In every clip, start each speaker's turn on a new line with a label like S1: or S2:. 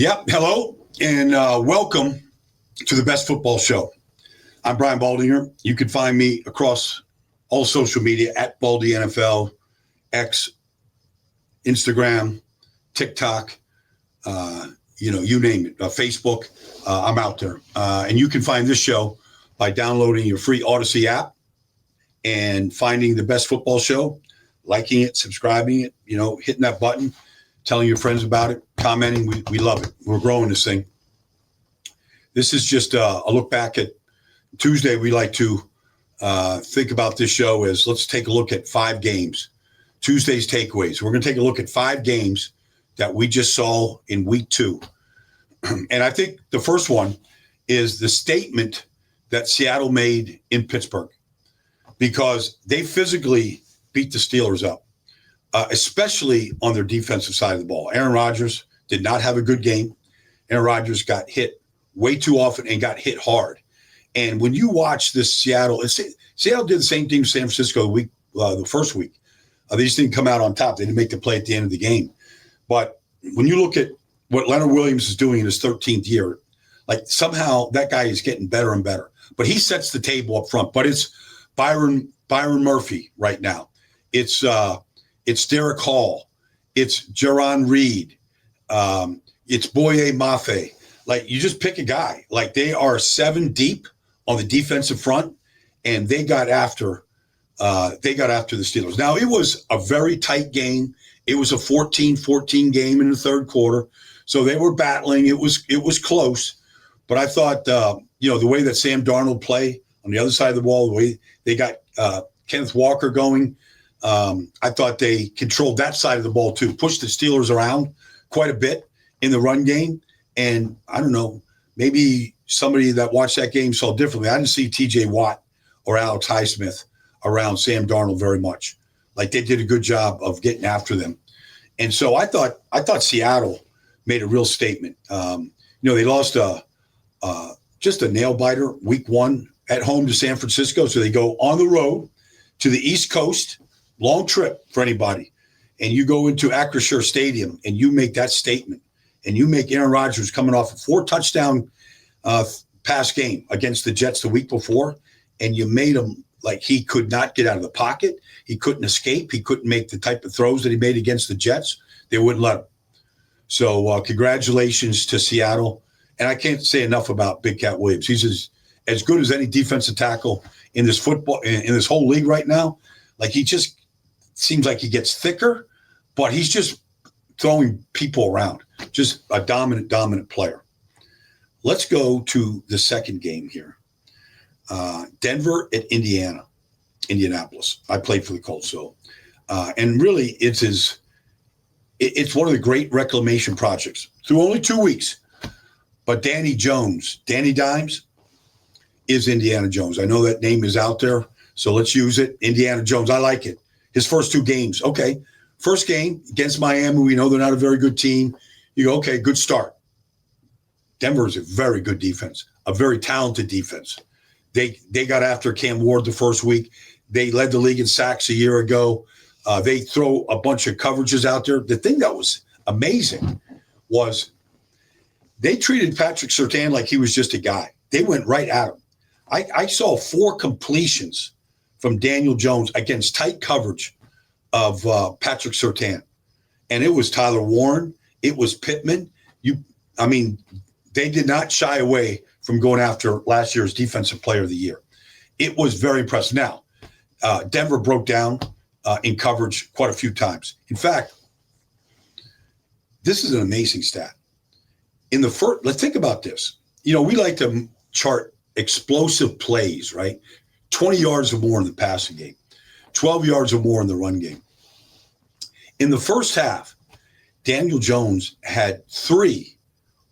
S1: Yep. Hello and welcome to the Best Football Show. I'm Brian Baldinger. You can find me across all social media at Baldy NFL, X, Instagram, TikTok, you name it, Facebook. I'm out there. And you can find this show by downloading your free Odyssey app and finding the Best Football Show, liking it, subscribing it, hitting that button, telling your friends about it, commenting. We love it. We're growing this thing. This is just a look back at Tuesday. We like to think about this show as let's take a look at 5 games. Tuesday's takeaways. We're going to take a look at 5 games that we just saw in week 2. And I think the first one is the statement that Seattle made in Pittsburgh, because they physically beat the Steelers up, especially on their defensive side of the ball. Aaron Rodgers did not have a good game. Aaron Rodgers got hit way too often and got hit hard. And when you watch this Seattle did the same thing to San Francisco the first week. They just didn't come out on top. They didn't make the play at the end of the game. But when you look at what Leonard Williams is doing in his 13th year, like somehow that guy is getting better and better. But he sets the table up front. But it's Byron Murphy right now. It's Derek Hall. It's Jaron Reed. It's Boye Mafe. Like, you just pick a guy. Like, they are 7 deep on the defensive front, and they got after the Steelers. Now, it was a very tight game. It was a 14-14 game in the third quarter, so they were battling. It was close, but I thought the way that Sam Darnold played on the other side of the ball, the way they got Kenneth Walker going, I thought they controlled that side of the ball too, pushed the Steelers around quite a bit in the run game. And I don't know, maybe somebody that watched that game saw differently. I didn't see TJ Watt or Alex Highsmith around Sam Darnold very much. Like, they did a good job of getting after them. And so I thought Seattle made a real statement. They lost just a nail biter week 1 at home to San Francisco. So they go on the road to the East Coast, long trip for anybody. And you go into Acrisure Stadium and you make that statement. And you make Aaron Rodgers coming off a 4-touchdown pass game against the Jets the week before, and you made him like he could not get out of the pocket. He couldn't escape. He couldn't make the type of throws that he made against the Jets. They wouldn't let him. So congratulations to Seattle. And I can't say enough about Big Cat Williams. He's as good as any defensive tackle in this football in this whole league right now. Like, he just seems like he gets thicker, but he's just throwing people around. Just a dominant player. Let's go to the second game here. Denver at Indianapolis. I played for the Colts, so and really it's one of the great reclamation projects through only 2 weeks. But Danny Dimes is Indiana Jones. I know that name is out there, so let's use it. Indiana Jones. I like it. His first 2 games. Okay. First game against Miami, we know they're not a very good team. You go, okay, good start. Denver is a very good defense, a very talented defense. They got after Cam Ward the first week. They led the league in sacks a year ago. They throw a bunch of coverages out there. The thing that was amazing was they treated Patrick Surtain like he was just a guy. They went right at him. I saw 4 completions from Daniel Jones against tight coverage of Patrick Surtain. And it was Tyler Warren. It was Pittman. They did not shy away from going after last year's Defensive Player of the Year. It was very impressive. Now, Denver broke down in coverage quite a few times. In fact, this is an amazing stat. In the first, let's think about this. We like to chart explosive plays, right? 20 yards or more in the passing game, 12 yards or more in the run game. In the first half, Daniel Jones had 3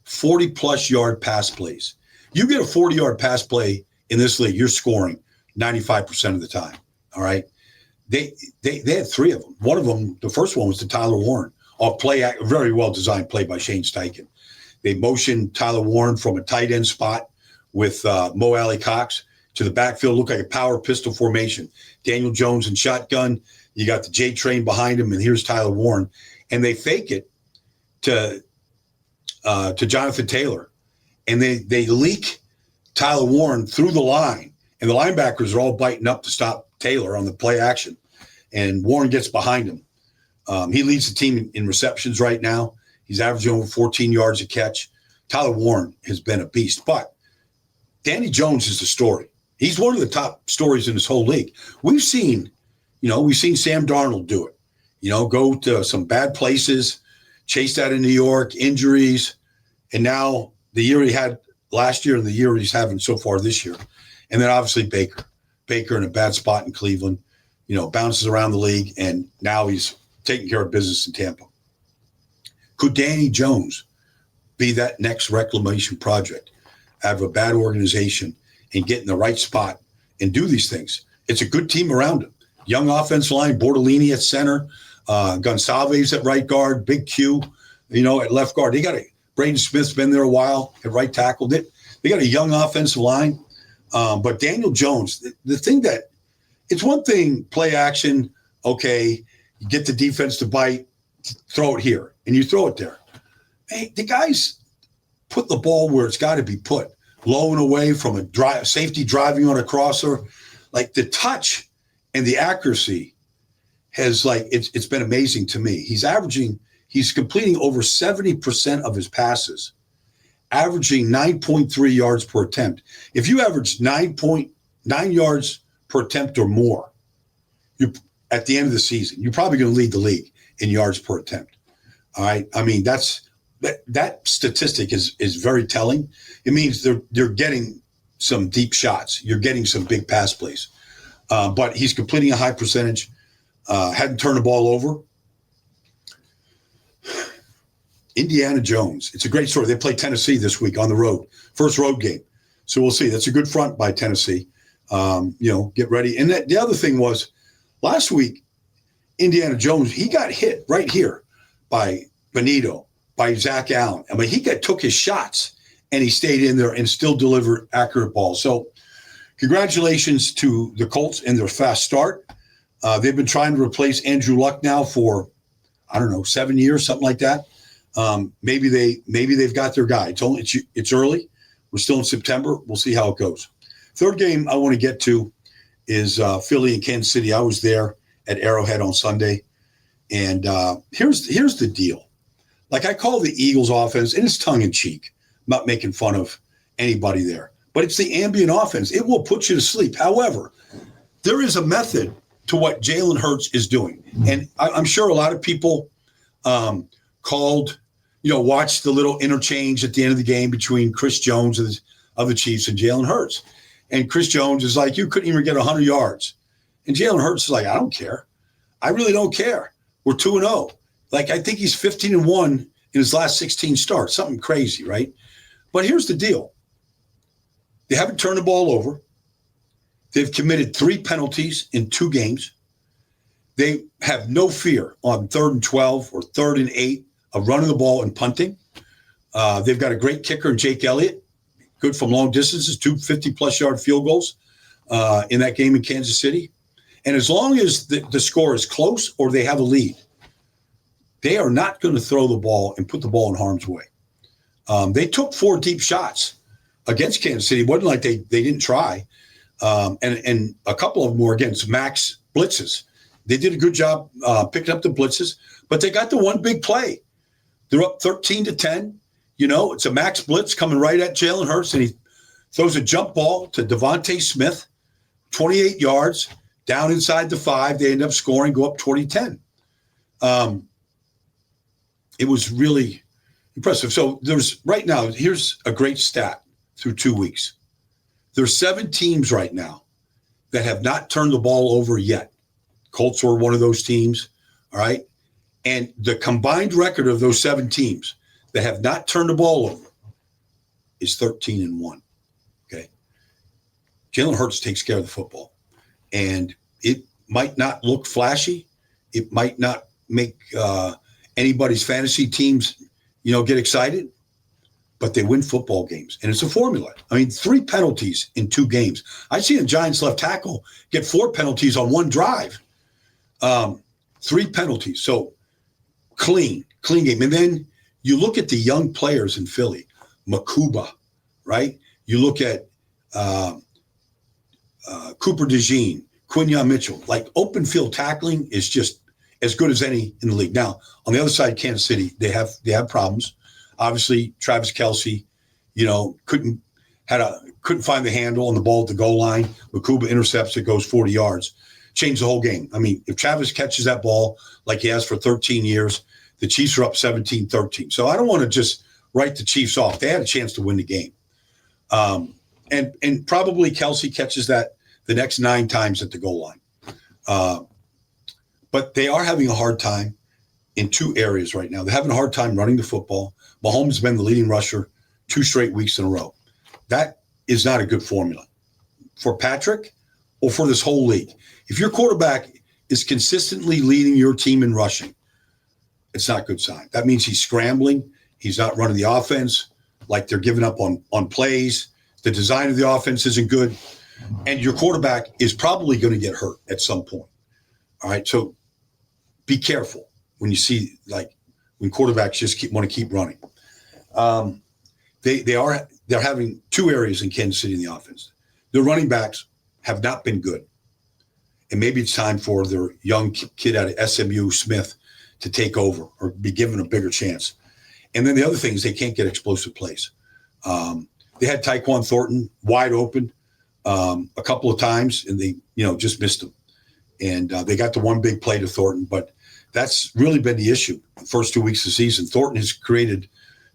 S1: 40-plus yard pass plays. You get a 40-yard pass play in this league, you're scoring 95% of the time, all right? They had 3 of them. One of them, the first one was to Tyler Warren, a very well-designed play by Shane Steichen. They motioned Tyler Warren from a tight end spot with Mo Alley Cox to the backfield, looked like a power pistol formation. Daniel Jones in shotgun. You got the J train behind him, and here's Tyler Warren. And they fake it to to Jonathan Taylor, and they leak Tyler Warren through the line, and the linebackers are all biting up to stop Taylor on the play action, and Warren gets behind him. He leads the team in receptions right now. He's averaging over 14 yards a catch. Tyler Warren has been a beast, but Danny Jones is the story. He's one of the top stories in this whole league. We've seen Sam Darnold do it, go to some bad places, chased out of New York, injuries, and now the year he had last year and the year he's having so far this year. And then obviously Baker in a bad spot in Cleveland, bounces around the league, and now he's taking care of business in Tampa. Could Danny Jones be that next reclamation project out of a bad organization and get in the right spot and do these things? It's a good team around him. Young offensive line, Bortolini at center, Gonsalves at right guard, Big Q, at left guard. Braden Smith's been there a while at right tackle. They got a young offensive line. But Daniel Jones, the thing that it's one thing, play action, okay, you get the defense to bite, throw it here, and you throw it there. Hey, the guys put the ball where it's got to be put, low and away from a safety driving on a crosser. Like the touch and the accuracy has it's been amazing to me. He's completing over 70% of his passes, averaging 9.3 yards per attempt. If you average 9.9 yards per attempt or more, you at the end of the season, you're probably going to lead the league in yards per attempt. All right. I mean, that statistic is very telling. It means they're getting some deep shots. You're getting some big pass plays. But he's completing a high percentage, hadn't turned the ball over. Indiana Jones. It's a great story. They play Tennessee this week on the road. First road game. So we'll see. That's a good front by Tennessee. Get ready. And the other thing was last week, Indiana Jones, he got hit right here by Benito, by Zach Allen. I mean, he took his shots and he stayed in there and still delivered accurate balls. So congratulations to the Colts and their fast start. They've been trying to replace Andrew Luck now for, 7 years, something like that. Maybe they've got their guy. It's early. We're still in September. We'll see how it goes. Third game I want to get to is Philly and Kansas City. I was there at Arrowhead on Sunday, and here's the deal. Like I call the Eagles offense, and it's tongue in cheek. I'm not making fun of anybody there, but it's the ambient offense. It will put you to sleep. However, there is a method to what Jalen Hurts is doing, and I'm sure a lot of people watched the little interchange at the end of the game between Chris Jones of the Chiefs and Jalen Hurts. And Chris Jones is like, you couldn't even get 100 yards. And Jalen Hurts is like, I don't care. I really don't care. We're 2-0. Like, I think he's 15-1 in his last 16 starts. Something crazy, right? But here's the deal. They haven't turned the ball over. They've committed 3 penalties in 2 games. They have no fear on 3rd and 12 or 3rd and 8 of running the ball and punting. They've got a great kicker in Jake Elliott, good from long distances, 2 50-plus yard field goals in that game in Kansas City. And as long as the score is close or they have a lead, they are not going to throw the ball and put the ball in harm's way. They took 4 deep shots against Kansas City. It wasn't like they didn't try. And a couple of them were against max blitzes. They did a good job picking up the blitzes, but they got the one big play. They're up 13-10. It's a max blitz coming right at Jalen Hurts, and he throws a jump ball to Devontae Smith, 28 yards, down inside the 5. They end up scoring, go up 20-10. It was really impressive. So here's a great stat through 2 weeks. There's 7 teams right now that have not turned the ball over yet. Colts were one of those teams, all right? And the combined record of those 7 teams that have not turned the ball over is 13-1, okay? Jalen Hurts takes care of the football. And it might not look flashy. It might not make anybody's fantasy teams, get excited, but they win football games. And it's a formula. I mean, 3 penalties in 2 games. I see a Giants left tackle get 4 penalties on 1 drive. 3 penalties. So clean game. And then you look at the young players in Philly, Makuba, right? You look at Cooper DeJean, Quinyon Mitchell. Like open field tackling is just as good as any in the league. Now, on the other side, Kansas City, they have problems. Obviously, Travis Kelce, couldn't find the handle on the ball at the goal line. Makuba intercepts it, goes 40 yards. Changed the whole game. I mean, if Travis catches that ball like he has for 13 years, the Chiefs are up 17-13. So I don't want to just write the Chiefs off. They had a chance to win the game. And probably Kelce catches that the next 9 times at the goal line. But they are having a hard time in 2 areas right now. They're having a hard time running the football. Mahomes has been the leading rusher 2 straight weeks in a row. That is not a good formula for Patrick or for this whole league. If your quarterback is consistently leading your team in rushing, it's not a good sign. That means he's scrambling. He's not running the offense like they're giving up on plays. The design of the offense isn't good. And your quarterback is probably going to get hurt at some point. All right. So be careful when you see when quarterbacks just want to keep running. They're having 2 areas in Kansas City in the offense. Their running backs have not been good. And maybe it's time for their young kid out of SMU, Smith, to take over or be given a bigger chance. And then the other thing is they can't get explosive plays. They had Tyquan Thornton wide open a couple of times, and they just missed him. And they got the one big play to Thornton, but that's really been the issue the first 2 weeks of the season. Thornton has created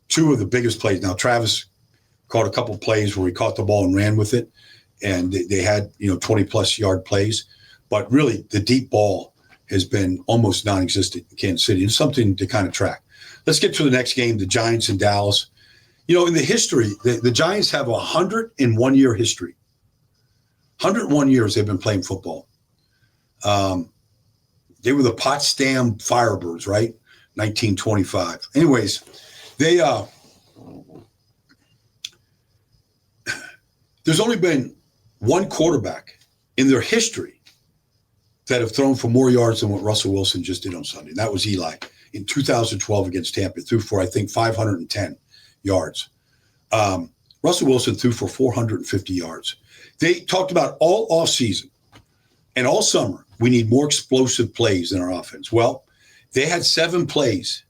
S1: 2 of the biggest plays. Now, Travis caught a couple of plays where he caught the ball and ran with it, and they had 20-plus yard plays. But really, the deep ball has been almost non-existent in Kansas City. It's something to kind of track. Let's get to the next game, the Giants and Dallas. In the history, the Giants have a 101-year history. 101 years they've been playing football. They were the Potsdam Firebirds, right? 1925. Anyways, there's only been one quarterback in their history that have thrown for more yards than what Russell Wilson just did on Sunday. And that was Eli in 2012 against Tampa. Threw for, I think, 510 yards. Russell Wilson threw for 450 yards. They talked about all offseason and all summer, we need more explosive plays in our offense. Well, they had 7 plays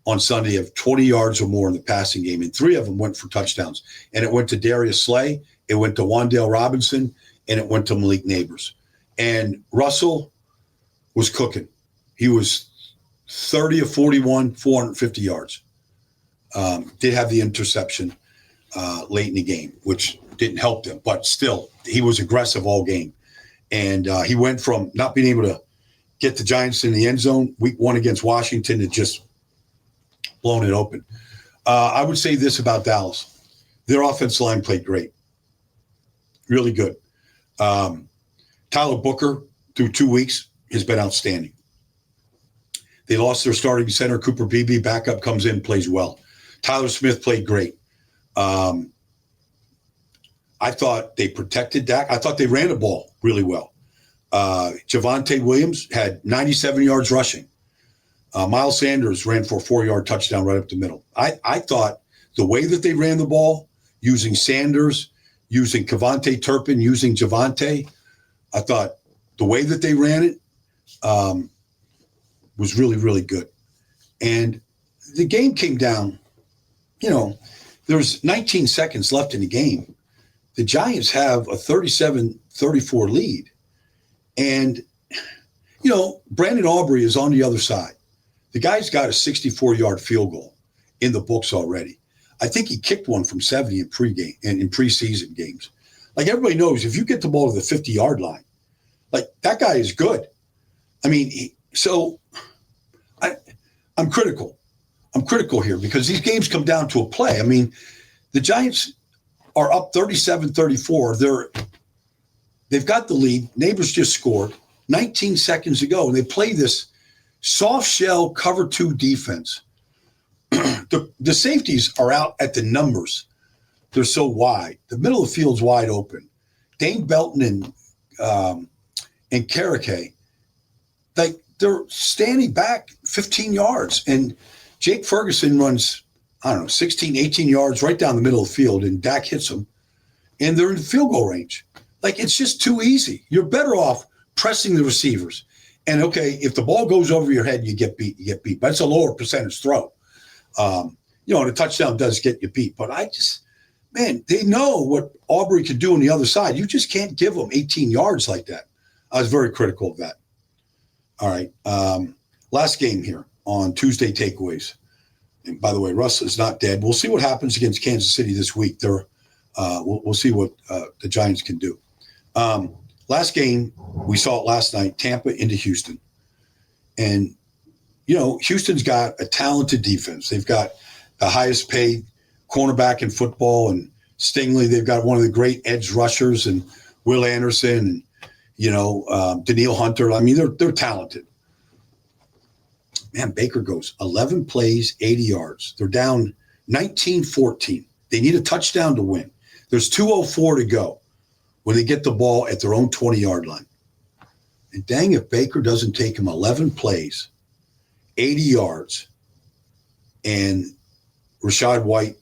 S1: on Sunday of 20 yards or more in the passing game, and 3 of them went for touchdowns. And it went to Darius Slay, it went to Wan'Dale Robinson, and it went to Malik Neighbors. And Russell was cooking. He was 30 of 41, 450 yards. Did have the interception late in the game, which didn't help them. But still, he was aggressive all game. And he went from not being able to get the Giants in the end zone week 1 against Washington to just blowing it open. I would say this about Dallas. Their offensive line played great. Really good. Tyler Booker, through 2 weeks, has been outstanding. They lost their starting center, Cooper Beebe. Backup comes in, plays well. Tyler Smith played great. I thought they protected Dak. I thought they ran the ball really well. Javonte Williams had 97 yards rushing. Miles Sanders ran for a 4-yard touchdown right up the middle. I thought the way that they ran the ball, using Sanders, using Kevontae Turpin, using Javonte, I thought the way that they ran it was really, really good. And the game came down, there's 19 seconds left in the game. The Giants have a 37-34 lead. And, Brandon Aubrey is on the other side. The guy's got a 64-yard field goal in the books already. I think he kicked one from 70 in pregame and in preseason games. Like everybody knows, if you get the ball to the 50-yard line, like that guy is good. I mean, I'm critical. I'm critical here because these games come down to a play. I mean, the Giants are up 37-34. They've got the lead. Neighbors just scored 19 seconds ago, and they play this soft shell cover 2 defense. The safeties are out at the numbers. They're so wide. The middle of the field's wide open. Dane Belton and Karake, they're standing back 15 yards. And Jake Ferguson runs, 16, 18 yards right down the middle of the field, and Dak hits him, and they're in field goal range. Like, it's just too easy. You're better off pressing the receivers. And, okay, if the ball goes over your head, you get beat. But it's a lower percentage throw. And a touchdown does get you beat. But they know what Aubrey could do on the other side. You just can't give them 18 yards like that. I was very critical of that. All right. Last game here on Tuesday takeaways. And by the way, Russ is not dead. We'll see what happens against Kansas City this week. We'll see what the Giants can do. Last game, we saw it last night, Tampa into Houston. And, Houston's got a talented defense. They've got the highest paid cornerback in football, and Stingley. They've got one of the great edge rushers, and Will Anderson, and, Danielle Hunter. I mean, they're talented. Man, Baker goes 11 plays, 80 yards. They're down 19-14. They need a touchdown to win. There's 2:04 to go when they get the ball at their own 20-yard line. And dang if Baker doesn't take him 11 plays, 80 yards, and Rachaad White,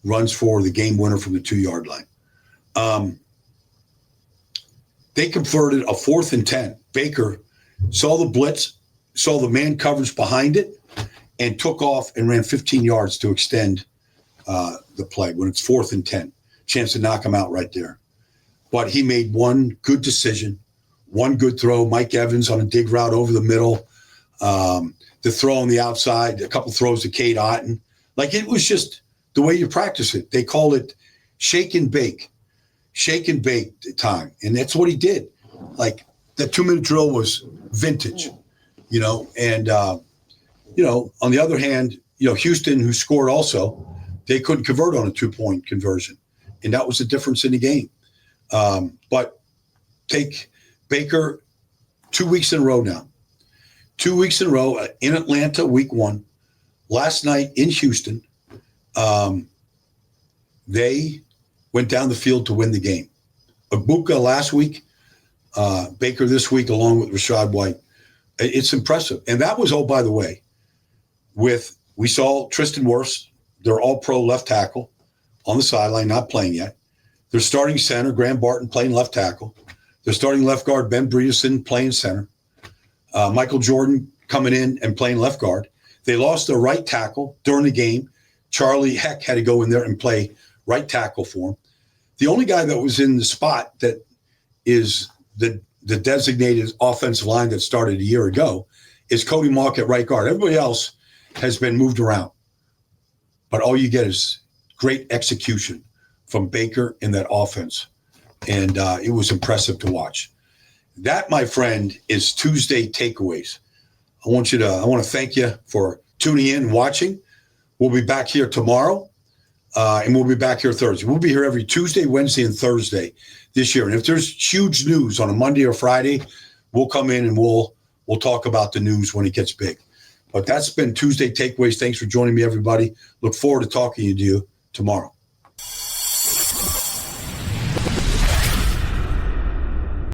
S1: runs for the game winner from the 2-yard line. They converted a 4th and 10. Baker saw the blitz, saw the man coverage behind it, and took off and ran 15 yards to extend the play when it's 4th and 10. Chance to knock him out right there. But he made one good decision, one good throw. Mike Evans on a dig route over the middle. The throw on the outside, a couple throws to Cade Otton. Like, it was just the way you practice it. They call it shake and bake time. And that's what he did. Like, that 2-minute drill was vintage, and, on the other hand, Houston, who scored also, they couldn't convert on a 2-point conversion. And that was the difference in the game. But take Baker 2 weeks in a row now. 2 weeks in a row in Atlanta, week 1. Last night in Houston, they went down the field to win the game. Abuka last week, Baker this week, along with Rachaad White. It's impressive. And that was, by the way, we saw Tristan Wirfs, their all-pro left tackle, on the sideline, not playing yet. Their starting center, Graham Barton, playing left tackle. Their starting left guard, Ben Bredeson, playing center. Michael Jordan coming in and playing left guard. They lost their right tackle during the game. Charlie Heck had to go in there and play right tackle for him. The only guy that was in the spot that is the designated offensive line that started a year ago is Cody Mauch at right guard. Everybody else has been moved around. But all you get is great execution from Baker in that offense. And it was impressive to watch. That, my friend, is Tuesday takeaways. I want to thank you for tuning in and watching. We'll be back here tomorrow, and we'll be back here Thursday. We'll be here every Tuesday, Wednesday, and Thursday this year. And if there's huge news on a Monday or Friday, we'll come in and we'll talk about the news when it gets big. But that's been Tuesday takeaways. Thanks for joining me, everybody. Look forward to talking to you tomorrow.